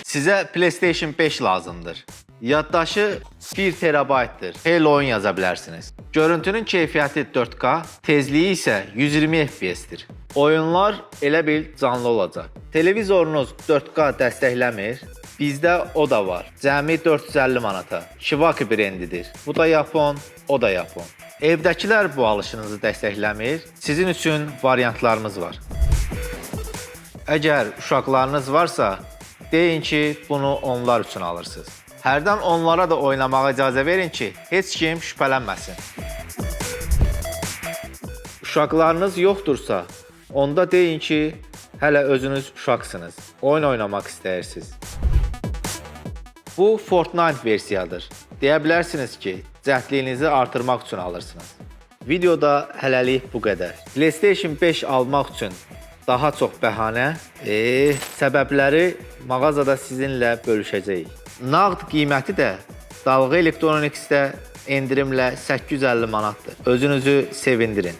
Sizə PlayStation 5 lazımdır. Yaddaşı 1 terabaytdır. Xeyli oyun yaza bilərsiniz. Görüntünün keyfiyyəti 4K, tezliyi isə 120 FPS-dir. Oyunlar elə bil canlı olacaq. Televizorunuz 4K dəstəkləmir. Bizdə o da var. Cəmi 450 manata. Shivaki brendidir. Bu da Yapon, o da Yapon. Evdəkilər bu alışınızı dəstəkləmir. Sizin üçün variantlarımız var. Əgər uşaqlarınız varsa, deyin ki, bunu onlar üçün alırsınız. Hərdən onlara da oynamağa icazə verin ki, heç kim şübhələnməsin. Uşaqlarınız yoxdursa, onda deyin ki, hələ özünüz uşaqsınız. Oyun oynamaq istəyirsiniz. Bu Fortnite versiyadır. Deyə bilərsiniz ki, cəhdliyinizi artırmaq üçün alırsınız. Videoda hələlik bu qədər. PlayStation 5 almaq üçün daha çox bəhanə, səbəbləri mağazada sizinlə bölüşəcəyik. Nağd qiyməti də Dalğa Electronics'də endirimlə 850 manatdır. Özünüzü sevindirin.